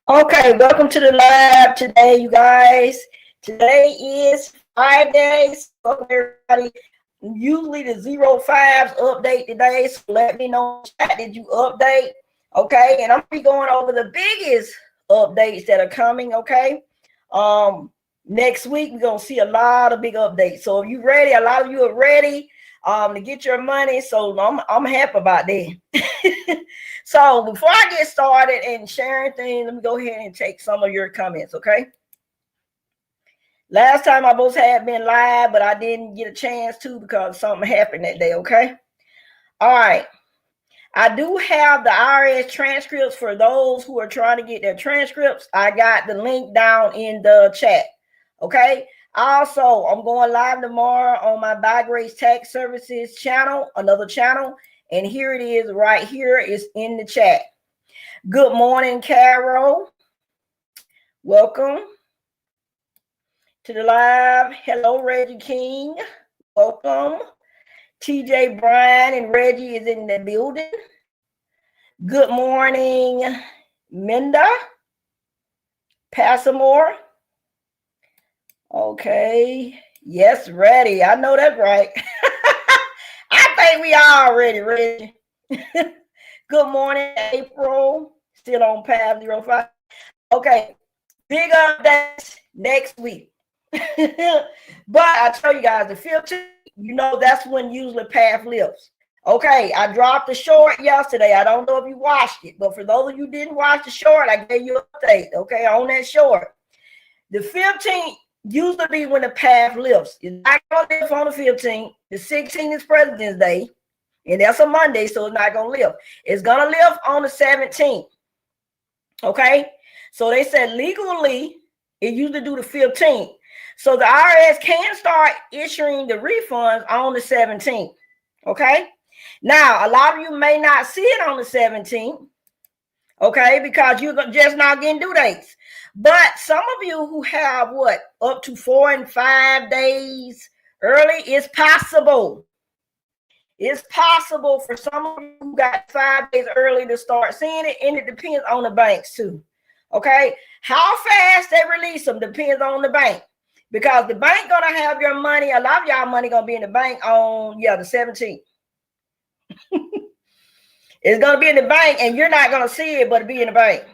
Okay, welcome to the lab today, you guys. Today is Friday. Welcome everybody. Usually the 05s update today, so let me know in the chat, did you update? Okay, and I'm gonna be going over the biggest updates that are coming. Okay, next week we're gonna see a lot of big updates. So if you're ready, a lot of you are ready to get your money. So I'm happy about that. So before I get started and sharing things, let me go ahead and take some of your comments, okay? Last time I both had been live, but I didn't get a chance to because something happened that day, okay? All right. I do have the IRS transcripts for those who are trying to get their transcripts. I got the link down in the chat, okay? Also, I'm going live tomorrow on my Irs Tax Services channel, another channel. And here it is right here. It's in the chat. Good morning, Carol. Welcome to the live. Hello, Reggie King. Welcome. TJ Bryan and Reggie is in the building. Good morning, Minda. Passamore. Okay. Yes, ready. I know that's right. I think we are ready, Reggie. Good morning, April. Still on path 05. Okay, big updates next week. But I tell you guys, the 15th, you know, that's when usually path lifts. Okay, I dropped the short yesterday. I don't know if you watched it, but for those of you who didn't watch the short, I gave you an update, okay, on that short. The 15th usually be when the path lifts. It's not going to lift on the 15th. The 16th is President's Day, and that's a Monday, so it's not going to lift. It's going to lift on the 17th, okay? So they said legally, it usually do the 15th. So the IRS can start issuing the refunds on the 17th, okay? Now, a lot of you may not see it on the 17th, okay, because you're just not getting due dates. But some of you who have what, up to 4 and 5 days early, it's possible. It's possible for some of you who got 5 days early to start seeing it, and it depends on the banks too. Okay, how fast they release them depends on the bank, because the bank gonna have your money. A lot of y'all money gonna be in the bank on the 17th. It's gonna be in the bank, and you're not gonna see it, but it'll be in the bank.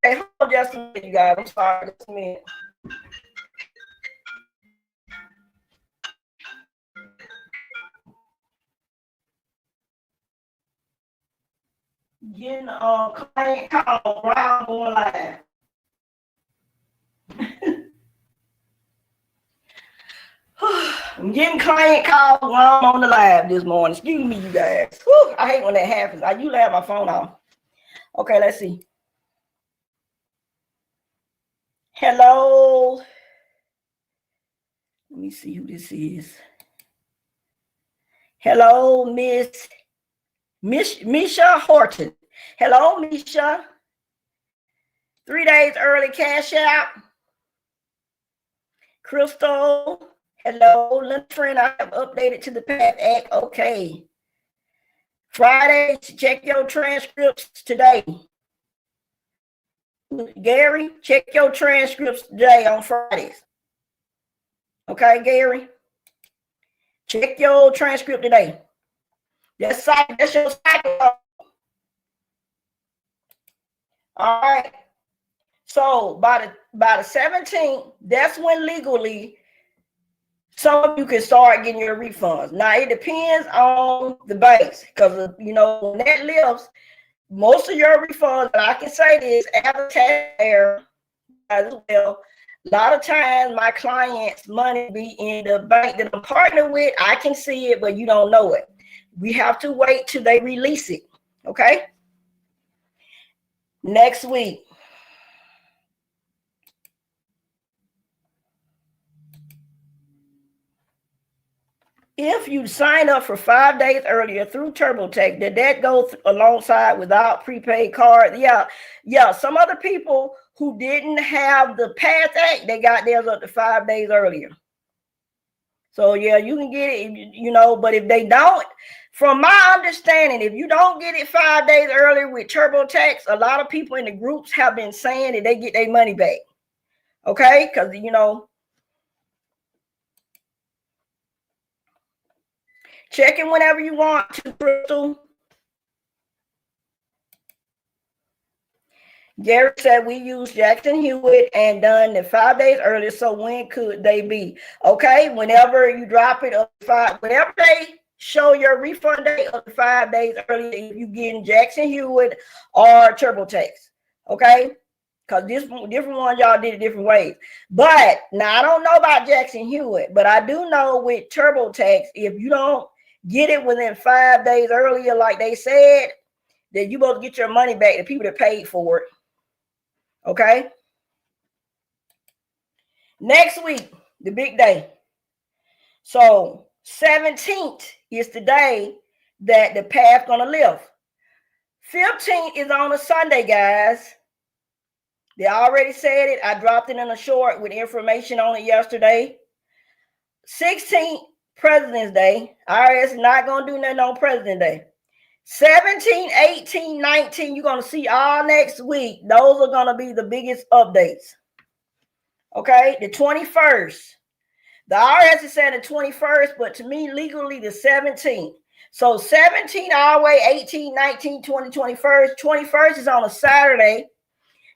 Okay, hold on just a minute, you guys. I'm sorry, just a minute. Getting client call around going live. I'm getting client calls while I'm on the live this morning. Excuse me, you guys. Whew, I hate when that happens. I usually have my phone off. Okay, let's see. Hello. Let me see who this is. Hello, Miss Misha Horton. Hello, Misha. 3 days early cash out. Crystal. Hello, Lynn. I have updated to the PATH Act. Okay. Friday, check your transcripts today. Gary, check your transcripts today on Fridays. Okay, Gary? Check your transcript today. That's your cycle. All right. So by the 17th, that's when legally some of you can start getting your refunds. Now it depends on the banks, because when that lifts, most of your refunds, I can say this as a taxpayer as well. A lot of times my clients' money be in the bank that I'm partnered with. I can see it, but you don't know it. We have to wait till they release it. Okay. Next week. If you sign up for 5 days earlier through TurboTax, did that go alongside without prepaid card? Yeah. Some other people who didn't have the PATH Act, they got theirs up to 5 days earlier. So yeah, you can get it, but if they don't, from my understanding, if you don't get it 5 days earlier with TurboTax, a lot of people in the groups have been saying that they get their money back. Okay, because check in whenever you want to, Crystal. Gary said we used Jackson Hewitt and done it 5 days earlier. So when could they be? Okay, whenever you drop it up 5, whenever they show your refund date up to 5 days earlier, if you getting Jackson Hewitt or TurboTax. Okay, because different ones y'all did it different ways. But now I don't know about Jackson Hewitt, but I do know with TurboTax, if you don't get it within 5 days earlier, like they said, then you both get your money back. The people that paid for it. Okay. Next week, the big day. So 17th is the day that the path gonna live. 15th is on a Sunday, guys. They already said it. I dropped it in a short with information on it yesterday. 16th, President's Day. IRS is not gonna do nothing on President's Day. 17, 18, 19, you're gonna see all next week. Those are gonna be the biggest updates. Okay, the 21st. The IRS is saying the 21st, but to me, legally, the 17th. So 17 our way, 18, 19, 20, 21st. 21st is on a Saturday.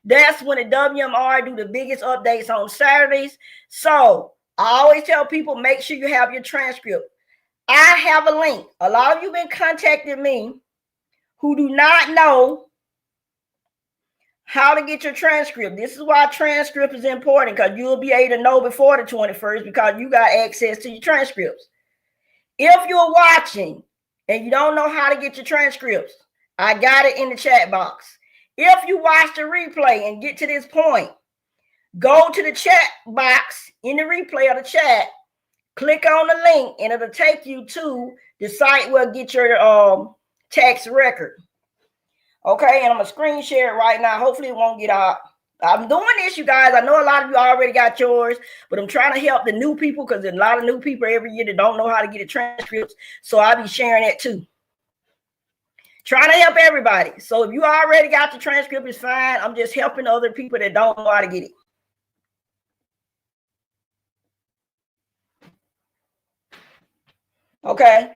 That's when the WMR do the biggest updates on Saturdays. So I always tell people, make sure you have your transcript. I have a link. A lot of you been contacting me who do not know how to get your transcript. This is why transcript is important, because you'll be able to know before the 21st because you got access to your transcripts. If you're watching and you don't know how to get your transcripts, I got it in the chat box. If you watch the replay and get to this point, go to the chat box in the replay of the chat, click on the link, and it'll take you to the site where get your tax record. Okay, and I'm gonna screen share it right now. Hopefully it won't get out. I'm doing this, you guys. I know a lot of you already got yours, but I'm trying to help the new people because there's a lot of new people every year that don't know how to get the transcripts. So I'll be sharing that too. Trying to help everybody. So if you already got the transcript, it's fine. I'm just helping other people that don't know how to get it. Okay.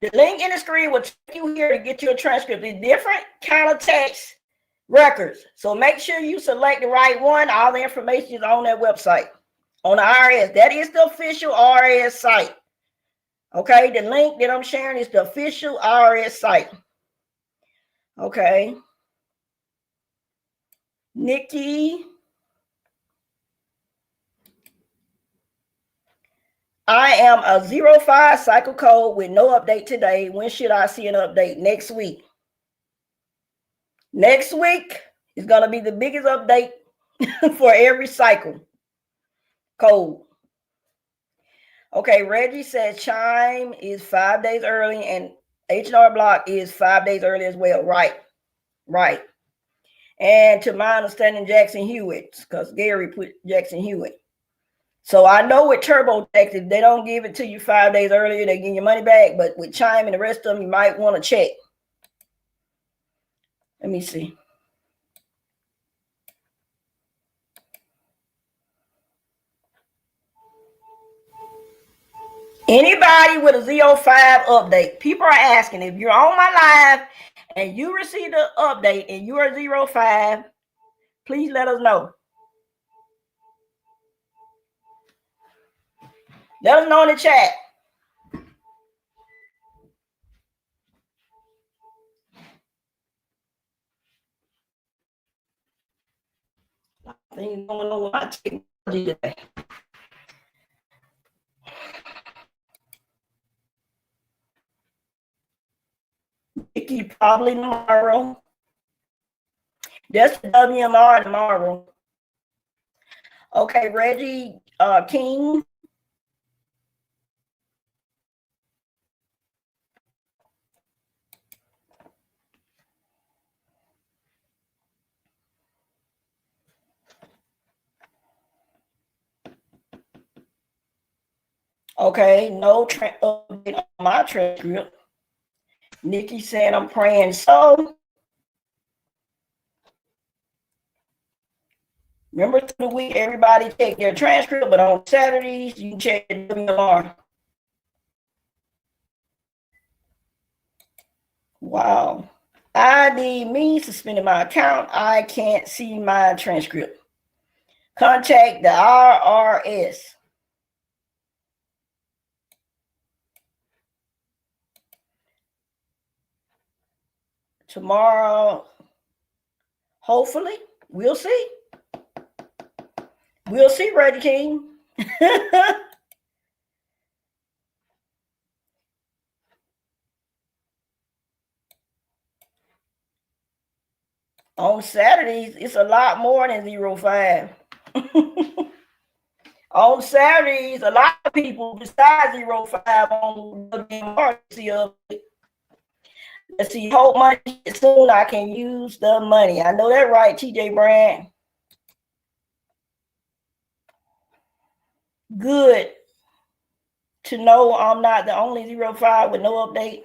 The link in the screen will take you here to get your transcript. It's different kind of text records. So make sure you select the right one. All the information is on that website, on the IRS. That is the official IRS site. Okay, the link that I'm sharing is the official IRS site. Okay. Nikki. I am a 05 cycle code with no update today. When should I see an update? Next week. Next week is going to be the biggest update for every cycle code. Okay, Reggie said Chime is 5 days early and H&R Block is 5 days early as well. Right. And to my understanding, Jackson Hewitt, because Gary put Jackson Hewitt. So I know with TurboTax, if they don't give it to you 5 days earlier, they give your money back. But with Chime and the rest of them, you might want to check. Let me see. Anybody with a 05 update, people are asking if you're on my live and you received an update and you are 05, please let us know. Let us know in the chat. Things going on with my technology today. Nikki probably tomorrow. That's the WMR tomorrow. Okay, Reggie King. Okay, no update on my transcript. Nikki said I'm praying so. Remember through the week, everybody check their transcript, but on Saturdays, you can check the WMR. Wow. ID means suspending my account. I can't see my transcript. Contact the IRS. Tomorrow, hopefully, we'll see. We'll see, Reggie King. On Saturdays, it's a lot more than 05. On Saturdays, a lot of people besides 05 on WMR see up. Let's see, hope money soon I can use the money. I know that right, TJ Brand. Good to know I'm not the only 05 with no update.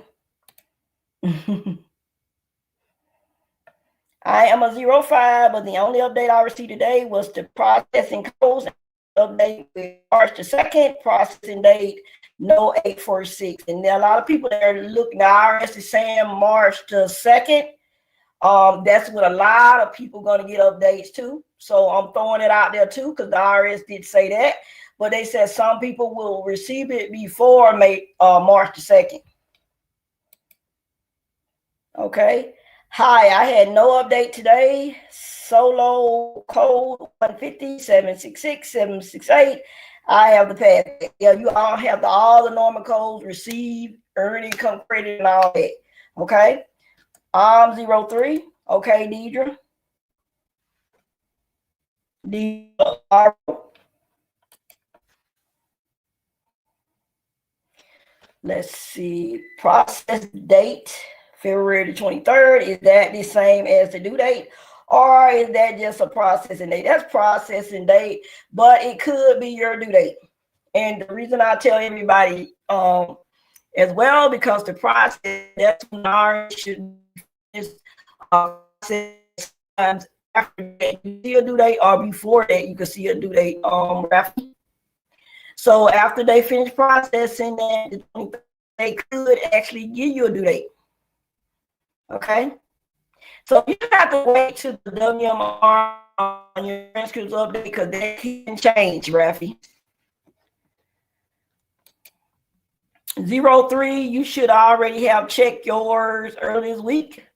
I am a 05, but the only update I received today was the processing codes. Update with March the 2nd, processing date no 846. And there are a lot of people that are looking, the IRS is saying March the 2nd. That's what a lot of people going to get updates too. So I'm throwing it out there too, because the IRS did say that. But they said some people will receive it before March the 2nd. Okay. Hi, I had no update today. Solo code 150-766-768. I have the path. Yeah, you all have all the normal codes, receive, earn income credit, and all that. Okay. 03. Okay, Deidre. Let's see. Process date. February the 23rd, is that the same as the due date, or is that just a processing date? That's processing date, but it could be your due date. And the reason I tell everybody as well, because the process, that's when our should times after that you see a due date, or before that you can see a due date. So after they finish processing that, they could actually give you a due date. Okay, so you have to wait till the WMR on your transcripts update, because they can change, Rafi. 03, you should already have checked yours early this week,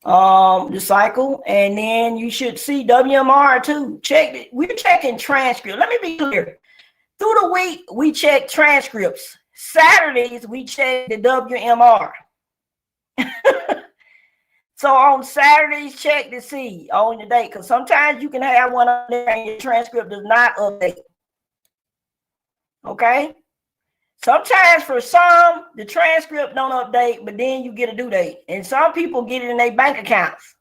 the cycle, and then you should see WMR too. Check it. We're checking transcripts. Let me be clear. Through the week, we check transcripts. Saturdays, we check the WMR. So on Saturdays, check to see on the date, because sometimes you can have one on there and your transcript does not update. Okay. Sometimes for some, the transcript don't update, but then you get a due date. And some people get it in their bank accounts.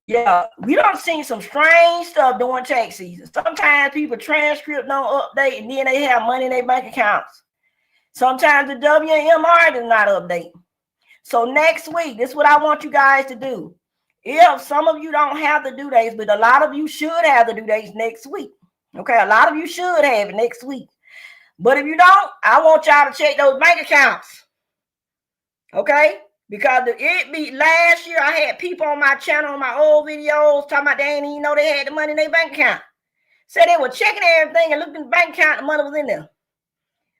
Yeah, we don't see some strange stuff during tax season. Sometimes people transcript don't update, and then they have money in their bank accounts. Sometimes the WMR does not update. So next week, this is what I want you guys to do. If some of you don't have the due dates, but a lot of you should have the due dates next week. Okay, a lot of you should have it next week. But if you don't, I want y'all to check those bank accounts. Okay? Because it be last year, I had people on my channel, on my old videos, talking about they ain't even know they had the money in their bank account. Said they were checking everything and looked in the bank account, the money was in there.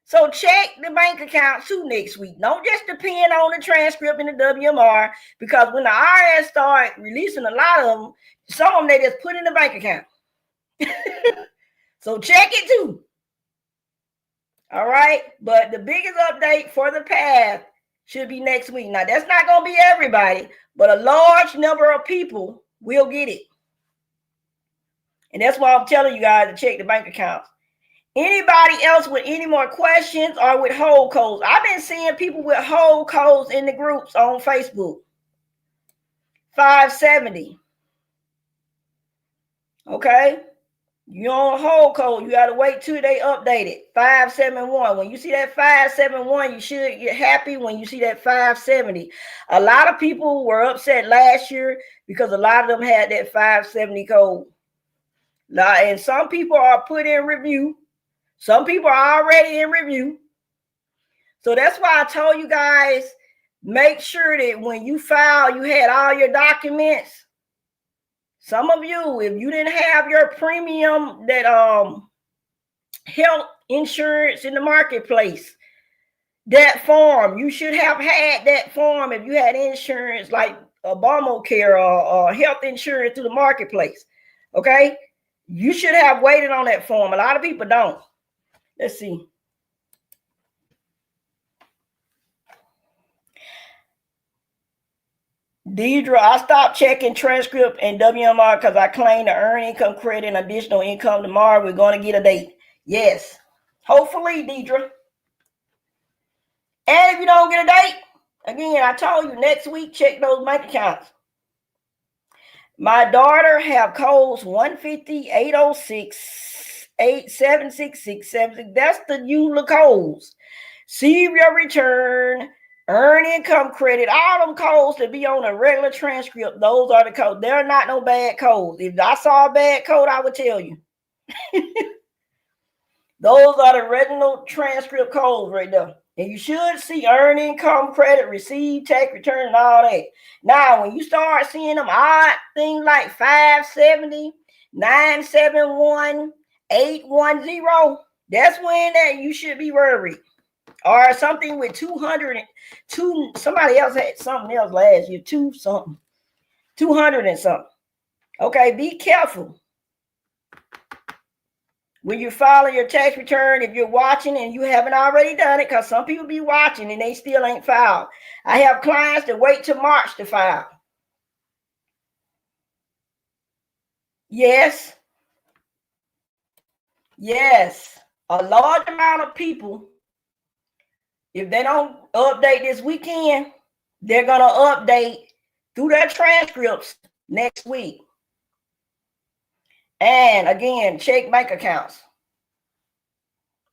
So check the bank account too next week. Don't just depend on the transcript and the WMR, because when the IRS start releasing a lot of them, some of them they just put in the bank account. So check it too. All right. But the biggest update for the path should be next week. Now, that's not going to be everybody, but a large number of people will get it. And that's why I'm telling you guys to check the bank accounts. Anybody else with any more questions or with hold codes? I've been seeing people with hold codes in the groups on Facebook. 570. Okay. You on a hold code, you got to wait till they update it. 571. When you see that 571, you should get happy when you see that 570. A lot of people were upset last year because a lot of them had that 570 code. And some people are put in review. Some people are already in review. So that's why I told you guys, make sure that when you file, you had all your documents. Some of you, if you didn't have your premium, that health insurance in the marketplace, that form, you should have had that form if you had insurance like Obamacare or health insurance through the marketplace. Okay, you should have waited on that form. A lot of people don't. Let's see. Deidre, I stopped checking transcript and WMR because I claim to earn income credit and additional income tomorrow. We're going to get a date. Yes. Hopefully, Deidre. And if you don't get a date, again, I told you next week, check those bank accounts. My daughter have codes 150, 806, 8766, 76. That's the ULA codes. See your return. Earn income credit, all them codes to be on a regular transcript, those are the codes. They're not no bad codes. If I saw a bad code, I would tell you. Those are the original transcript codes right there. And you should see earn income credit, receive tax return, and all that. Now, when you start seeing them odd things like 570, 971, 810, that's when that you should be worried. Or something with 202. Somebody else had something else last year, 200 and something. Okay, be careful when you file your tax return. If you're watching and you haven't already done it, because some people be watching and they still ain't filed. I have clients that wait till March to file. Yes. Yes. A large amount of people, if they don't update this weekend, they're going to update through their transcripts next week. And again, check bank accounts.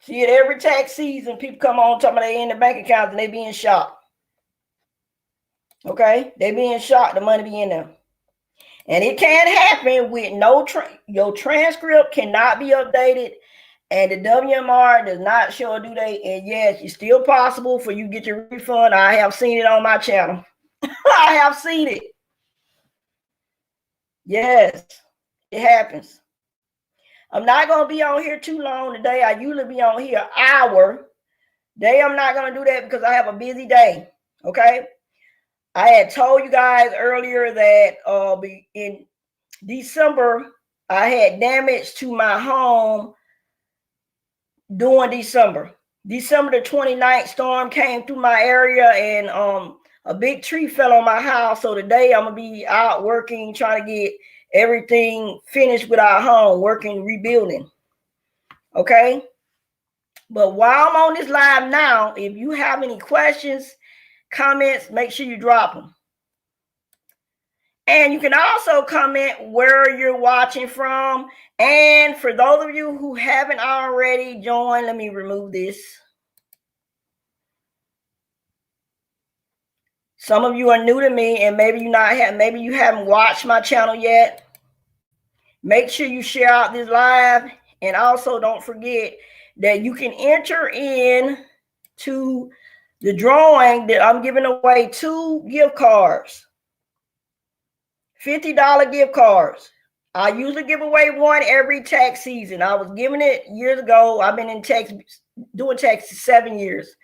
See it every tax season. People come on talking about they in the bank accounts and they being shocked. Okay? They being shocked, the money be in there. And it can't happen with no, your transcript cannot be updated. And the WMR does not show a due date. And yes, it's still possible for you to get your refund. I have seen it on my channel. I have seen it. Yes, it happens. I'm not going to be on here too long today. I usually be on here an hour. Today, I'm not going to do that because I have a busy day. Okay. I had told you guys earlier that in December, I had damage to my home during December. December the 29th, storm came through my area and a big tree fell on my house. So today I'm going to be out working, trying to get everything finished with our home, working, rebuilding. Okay. But while I'm on this live now, if you have any questions, comments, make sure you drop them. And you can also comment where you're watching from. And for those of you who haven't already joined, let me remove this. Some of you are new to me and maybe maybe you haven't watched my channel yet. Make sure you share out this live And also don't forget that you can enter in to the drawing that I'm giving away 2 gift cards, $50 gift cards. I usually give away one every tax season. I was giving it years ago. I've been in tax, doing taxes 7 years.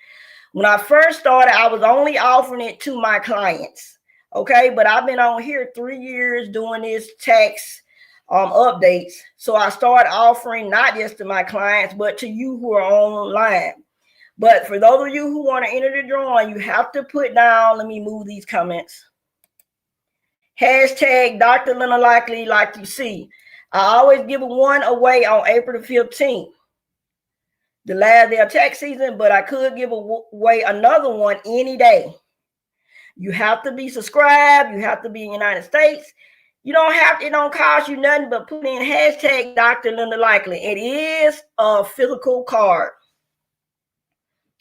When I first started, I was only offering it to my clients. Okay, but I've been on here 3 years doing this tax updates. So I started offering not just to my clients, but to you who are online. But for those of you who want to enter the drawing, you have to put down, let me move these comments. Hashtag Dr. Linda Likely, like you see. I always give one away on April the 15th, the last day of tax season, but I could give away another one any day. You have to be subscribed. You have to be in the United States. You don't have to, it don't cost you nothing but put in hashtag Dr. Linda Likely. It is a physical card.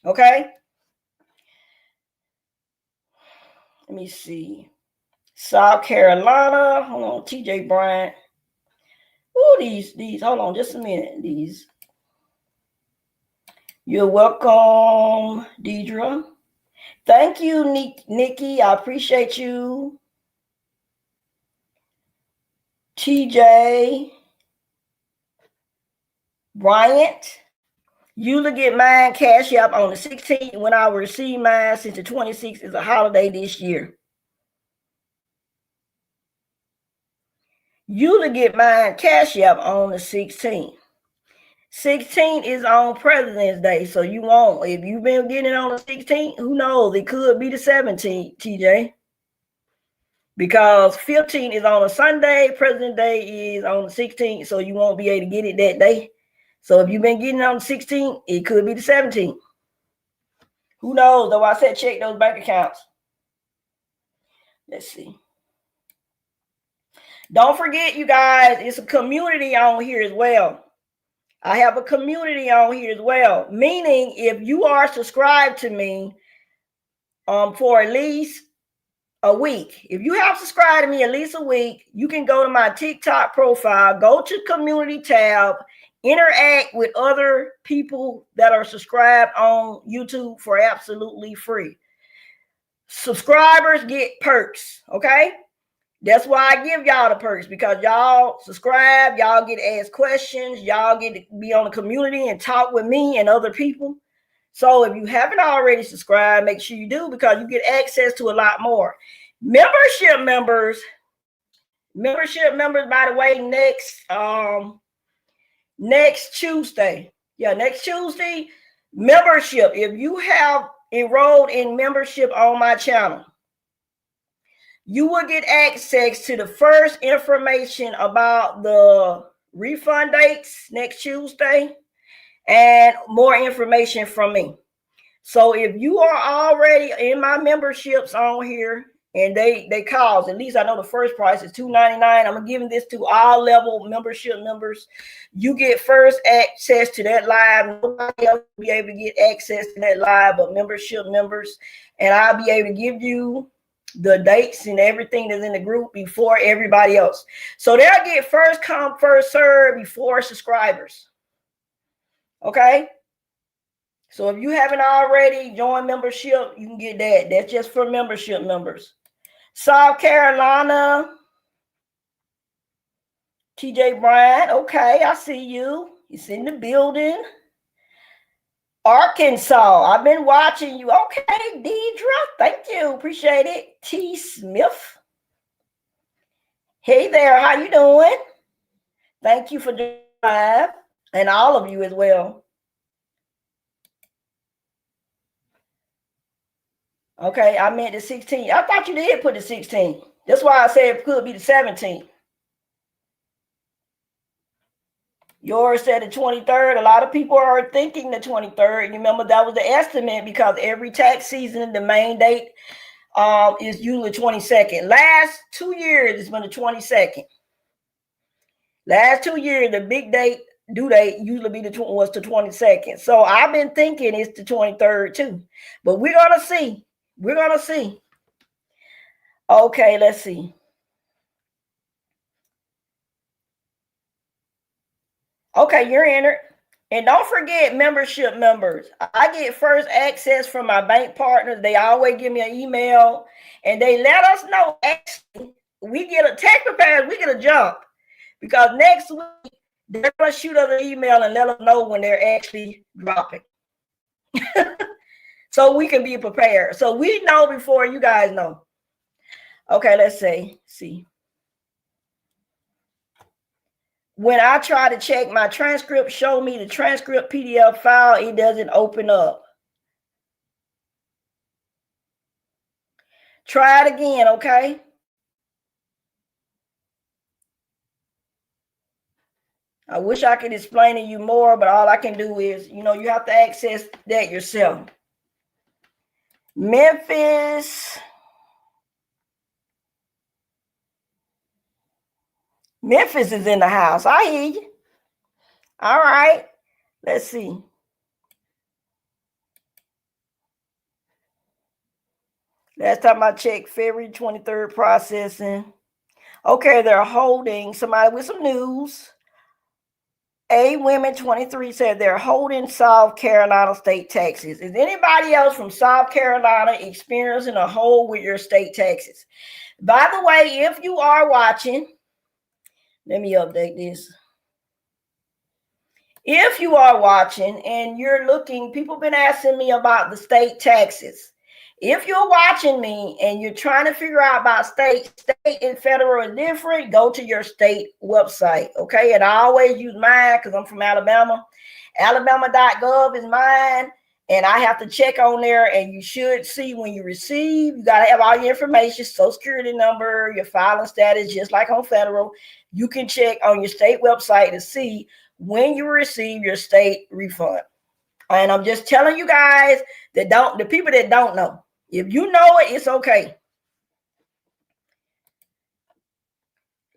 Okay. Let me see. South Carolina. Hold on, TJ Bryant. Oh, these, hold on just a minute. These. You're welcome, Deidre. Thank you, Nikki. I appreciate you. TJ Bryant. You'll get mine cash up on the 16th when I will receive mine, since the 26th is a holiday this year. You'll get mine cash up on the 16th. 16th is on President's Day, so you won't. If you've been getting it on the 16th, who knows? It could be the 17th, TJ. Because 15th is on a Sunday, President's Day is on the 16th, so you won't be able to get it that day. So if you've been getting it on the 16th, it could be the 17th. Who knows? Though I said check those bank accounts. Let's see. Don't forget, you guys, it's a community on here as well. I have a community on here as well. Meaning, if you are subscribed to me for at least a week, if you have subscribed to me at least a week, you can go to my TikTok profile, go to community tab, interact with other people that are subscribed on YouTube for absolutely free. Subscribers get perks, okay? That's why I give y'all the perks, because y'all subscribe, y'all get to ask questions, y'all get to be on the community and talk with me and other people. So if you haven't already subscribed, make sure you do, because you get access to a lot more. Membership members, by the way, next Tuesday. Yeah, next Tuesday, membership. If you have enrolled in membership on my channel, you will get access to the first information about the refund dates next Tuesday and more information from me. So if you are already in my memberships on here and they cost, at least I know the first price is $2.99. I'm giving this to all level membership members. You get first access to that live. Nobody else will be able to get access to that live but membership members. And I'll be able to give you the dates and everything that's in the group before everybody else. So they'll get first come, first serve before subscribers. Okay. So if you haven't already joined membership, you can get that. That's just for membership members. South Carolina, TJ Bryant. Okay, I see you. He's in the building. Arkansas, I've been watching you. Okay, Deidre, thank you. Appreciate it. T. Smith. Hey there, how you doing? Thank you for joining live, and all of you as well. Okay, I meant the 16th. I thought you did put the 16th. That's why I said it could be the 17th. Yours said the 23rd. A lot of people are thinking the 23rd. Remember, that was the estimate, because every tax season, the main date is usually 22nd. Last 2 years, it's been the 22nd. Last 2 years, the big date, due date, usually was the 22nd. So I've been thinking it's the 23rd too. But we're going to see. We're going to see. Okay, let's see. Okay, you're entered. And don't forget, membership members. I get first access from my bank partners. They always give me an email and they let us know. Actually, we get a tax prepared, we get a jump because next week they're going to shoot us an email and let us know when they're actually dropping. So we can be prepared. So we know before you guys know. Okay, let's see. When I try to check my transcript, show me the transcript PDF file, it doesn't open up. Try it again, okay? I wish I could explain to you more, but all I can do is, you have to access that yourself. Memphis is in the house. I hear you. All right. Let's see. Last time I checked, February 23rd processing. Okay, they're holding somebody with some news. A Women 23 said they're holding South Carolina state taxes. Is anybody else from South Carolina experiencing a hold with your state taxes? By the way, if you are watching, let me update this. If you are watching and you're looking, people have been asking me about the state taxes. If you're watching me and you're trying to figure out about state and federal is different, go to your state website, okay? And I always use mine because I'm from Alabama. Alabama.gov is mine, and I have to check on there, and you should see when you receive. You got to have all your information, social security number, your filing status, just like on federal. You can check on your state website to see when you receive your state refund. And I'm just telling you guys the people that don't know. If you know it, it's okay.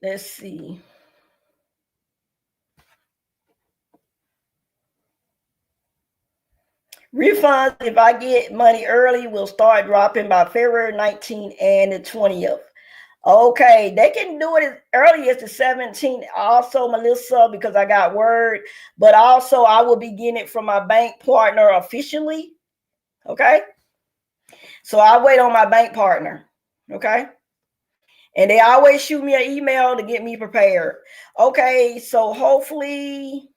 Let's see. Refunds, if I get money early, will start dropping by February 19th and the 20th. Okay, they can do it as early as the 17th. Also, Melissa, because I got word, but also I will be getting it from my bank partner officially. Okay. So I wait on my bank partner. Okay. And they always shoot me an email to get me prepared. Okay, so hopefully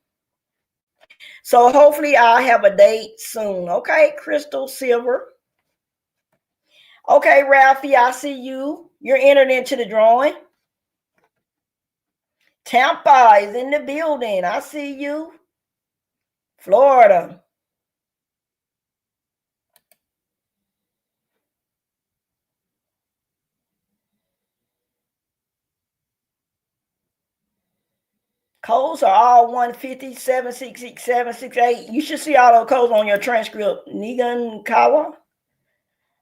I'll have a date soon. Okay, Crystal Silver. Okay, Ralphie, I see you. You're entered into the drawing. Tampa is in the building. I see you. Florida. Codes are all 150, 766, 768. You should see all those codes on your transcript. Nigan Kawa.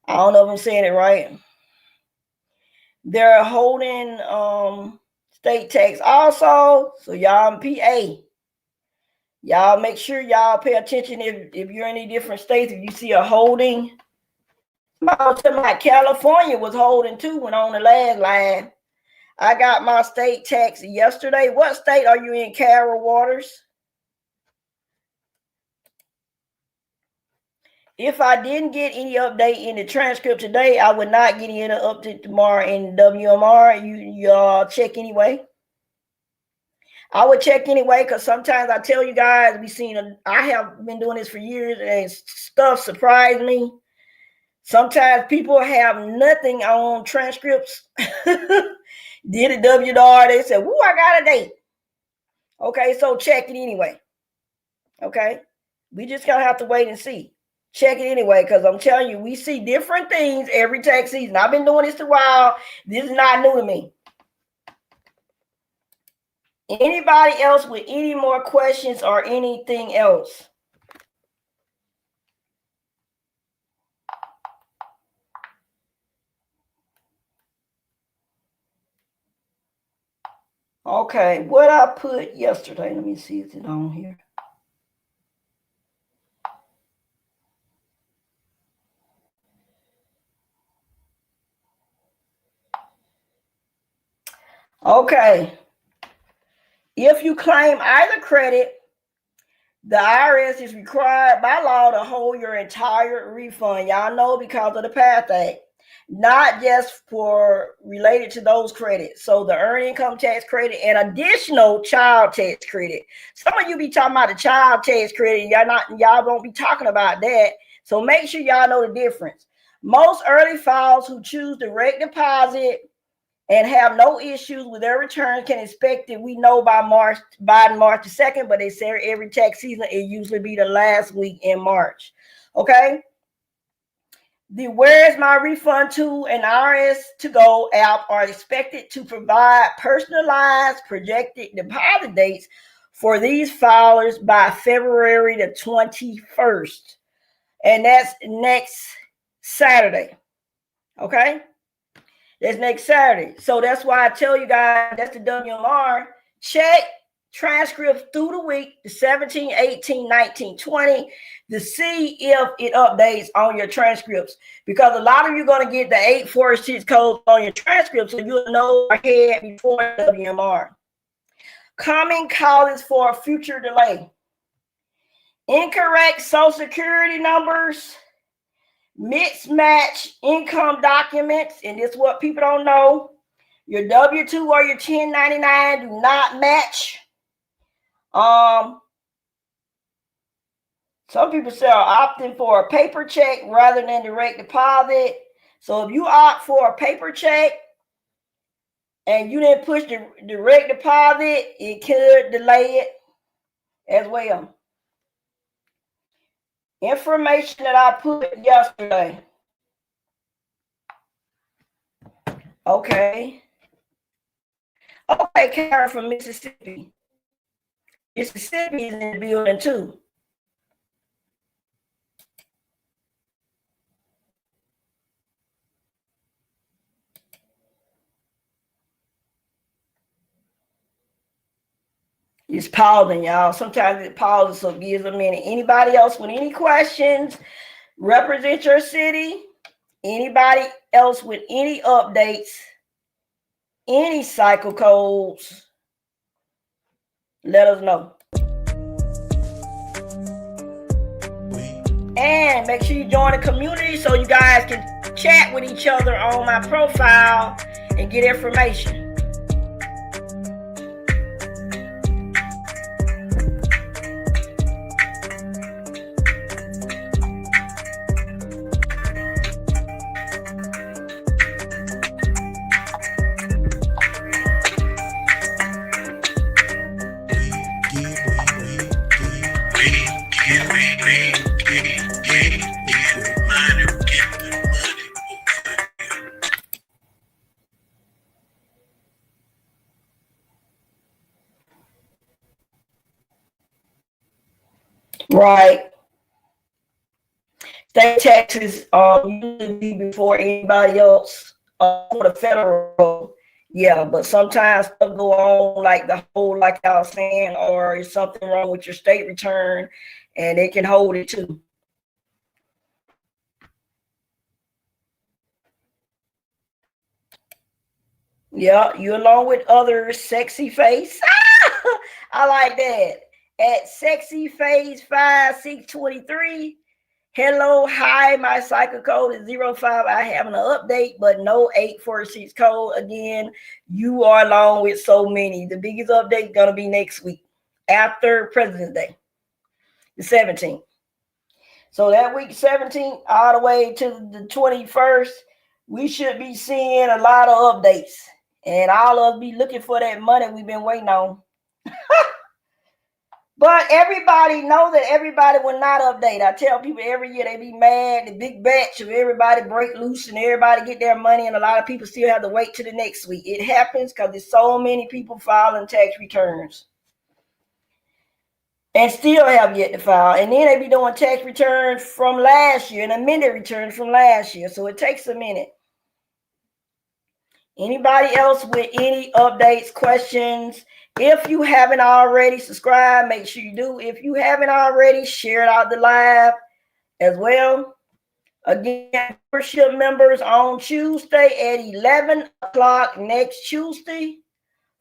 I don't know if I'm saying it right. They're holding state tax also. So y'all in PA, y'all make sure y'all pay attention if you're in any different states. If you see a holding, my California was holding too when on the last line. I got my state tax yesterday. What state are you in, Carol Waters? If I didn't get any update in the transcript today, I would not get any update tomorrow in WMR. Y'all check anyway. I would check anyway, because sometimes I tell you guys, I have been doing this for years and stuff surprised me. Sometimes people have nothing on transcripts. Did a WDR, they said, woo, I got a date. Okay, so check it anyway. Okay, we just gonna have to wait and see. Check it anyway, because I'm telling you, we see different things every tax season. I've been doing this a while. This is not new to me. Anybody else with any more questions or anything else? Okay, what I put yesterday, let me see, is it on here? Okay. If you claim either credit, the IRS is required by law to hold your entire refund. Y'all know, because of the PATH Act, not just for related to those credits. So the earned income tax credit and additional child tax credit. Some of you be talking about the child tax credit. Y'all won't be talking about that. So make sure y'all know the difference. Most early filers who choose direct deposit and have no issues with their return can expect it. We know by March the 2nd, but they say every tax season it usually be the last week in March. Okay. The Where's My Refund To and IRS To Go app are expected to provide personalized projected deposit dates for these filers by February the 21st. And that's next Saturday. Okay. That's next Saturday. So that's why I tell you guys, that's the WMR. Check transcripts through the week, the 17, 18, 19, 20, to see if it updates on your transcripts. Because a lot of you are going to get the 846 codes on your transcripts, so you'll know ahead before WMR. Common causes for a future delay: incorrect Social Security numbers, mismatch income documents, and this is what people don't know. Your W-2 or your 1099 do not match. Some people say are opting for a paper check rather than direct deposit. So if you opt for a paper check and you didn't push the direct deposit, it could delay it as well. Information that I put yesterday. Okay. Okay, Karen from Mississippi. Mississippi is in the building too. It's pausing, y'all. Sometimes it pauses, so give a minute. Anybody else with any questions? Represent your city. Anybody else with any updates? Any cycle codes? Let us know. And make sure you join the community so you guys can chat with each other on my profile and get information. Right. State taxes usually be before anybody else for the federal. Yeah, but sometimes stuff go on like the whole, like I was saying, or is something wrong with your state return, and they can hold it too. Yeah, you along with other sexy face. I like that. At sexy face 5623. Hello, hi, my cycle code is 05. I have an update, but no 846 code. Again, you are along with so many. The biggest update is going to be next week after President's Day, the 17th. So that week 17th all the way to the 21st, we should be seeing a lot of updates. And all of us be looking for that money we've been waiting on. But everybody know that everybody will not update. I tell people every year they be mad, the big batch of everybody break loose and everybody get their money, and a lot of people still have to wait till the next week. It happens because there's so many people filing tax returns and still have yet to file. And then they be doing tax returns from last year and amended returns from last year. So it takes a minute. Anybody else with any updates, questions? If you haven't already subscribed, make sure you do. If you haven't already, share it out the live as well. Again, membership members on Tuesday at 11 o'clock next Tuesday.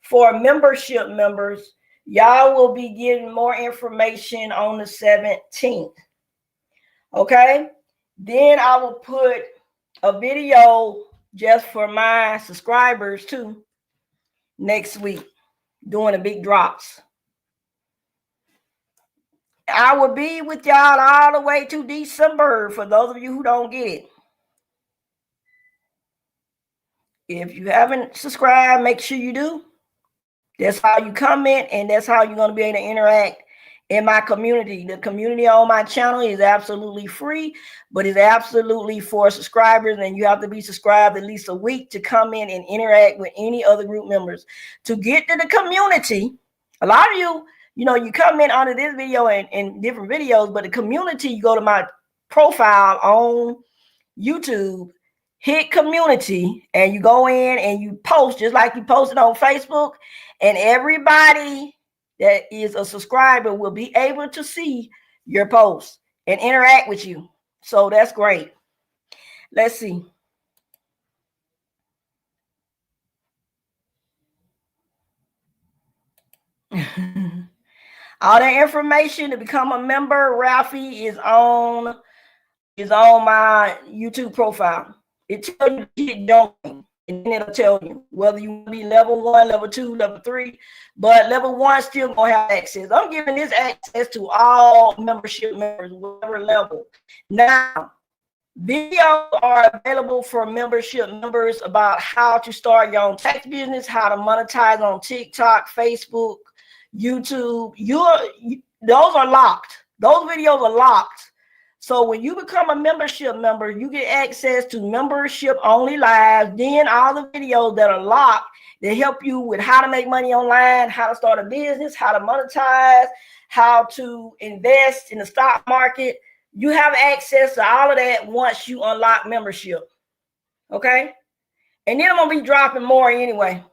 For membership members, Y'all will be getting more information on the 17th. Okay. Then I will put a video just for my subscribers too next week, doing the big drops. I will be with y'all all the way to December for those of you who don't get it. If you haven't subscribed, make sure you do. That's how you comment, and that's how you're going to be able to interact in my community. The community on my channel is absolutely free, but it's absolutely for subscribers, and you have to be subscribed at least a week to come in and interact with any other group members. To get to the community, a lot of you, you come in under this video and different videos, but the community, you go to my profile on YouTube, hit community, and you go in and you post just like you posted on Facebook, and everybody that is a subscriber will be able to see your posts and interact with you. So that's great. Let's see. All the information to become a member, Ralphie, is on my YouTube profile. It tells you to hit join, and then it'll tell you whether you want to be level 1, level 2, level 3. But level 1 still gonna have access. I'm giving this access to all membership members, whatever level. Now, videos are available for membership members about how to start your own tax business, how to monetize on TikTok, Facebook, YouTube. Those are locked. Those videos are locked. So when you become a membership member, you get access to membership only live. Then all the videos that are locked, they help you with how to make money online, how to start a business, how to monetize, how to invest in the stock market. You have access to all of that once you unlock membership. Okay. And then I'm going to be dropping more anyway.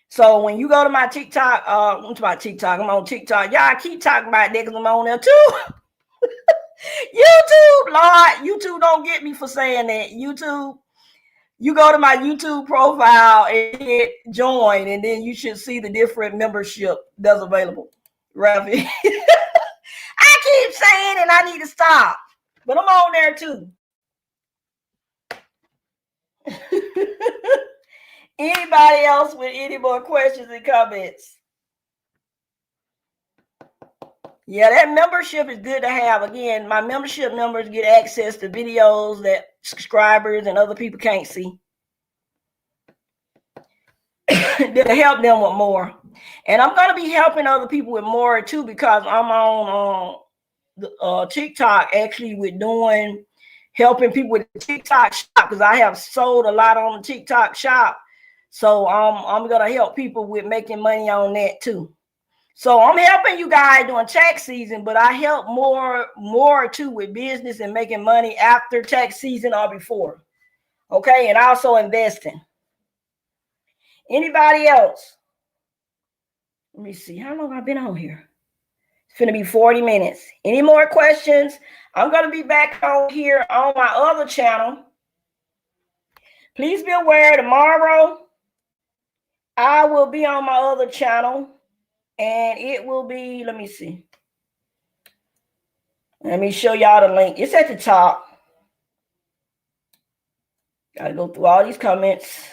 So when you go to my TikTok, I'm on TikTok. Y'all keep talking about that because I'm on there too. YouTube, Lord, YouTube don't get me for saying that. YouTube, you go to my YouTube profile and hit join, and then you should see the different membership that's available. Ravi. I keep saying and I need to stop, but I'm on there too. Anybody else with any more questions and comments? Yeah, that membership is good to have. Again, my membership members get access to videos that subscribers and other people can't see. To help them with more. And I'm going to be helping other people with more too, because I'm on TikTok actually with helping people with the TikTok shop, because I have sold a lot on the TikTok shop. So I'm going to help people with making money on that too. So I'm helping you guys during tax season, but I help more too with business and making money after tax season or before. Okay, and also investing. Anybody else? Let me see. How long have I been on here? It's going to be 40 minutes. Any more questions? I'm going to be back on here on my other channel. Please be aware, tomorrow I will be on my other channel. And it will be, let me see. Let me show y'all the link. It's at the top. Got to go through all these comments.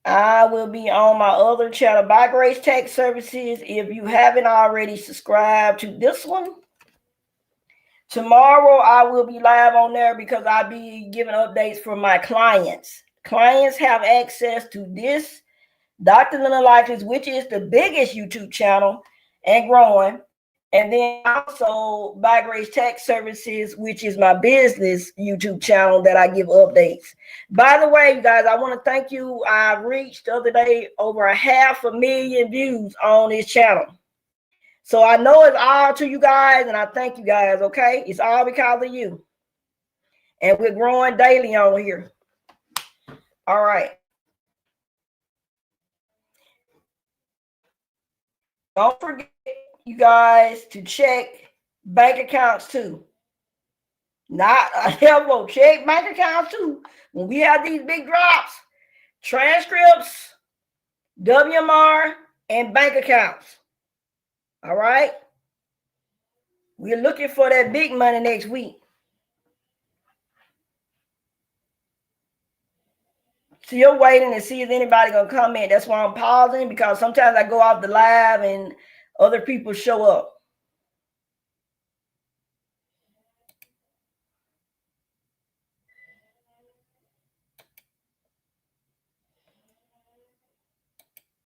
I will be on my other channel, By Grace Tax Services. If you haven't already subscribed to this one, tomorrow I will be live on there because I'll be giving updates for my clients. Clients have access to this Dr. Linda Likens, which is the biggest YouTube channel and growing. And then also By Grace Tax Services, which is my business YouTube channel that I give updates. By the way, you guys, I want to thank you. I reached the other day over 500,000 views on this channel. So I know it's all to you guys, and I thank you guys, okay? It's all because of you. And we're growing daily on here. All right. Don't forget, you guys, to check bank accounts too. Not a helpful. Check bank accounts too. When we have these big drops, transcripts, WMR, and bank accounts. All right. We're looking for that big money next week. So you're waiting to see if anybody gonna comment. That's why I'm pausing, because sometimes I go off the live and other people show up.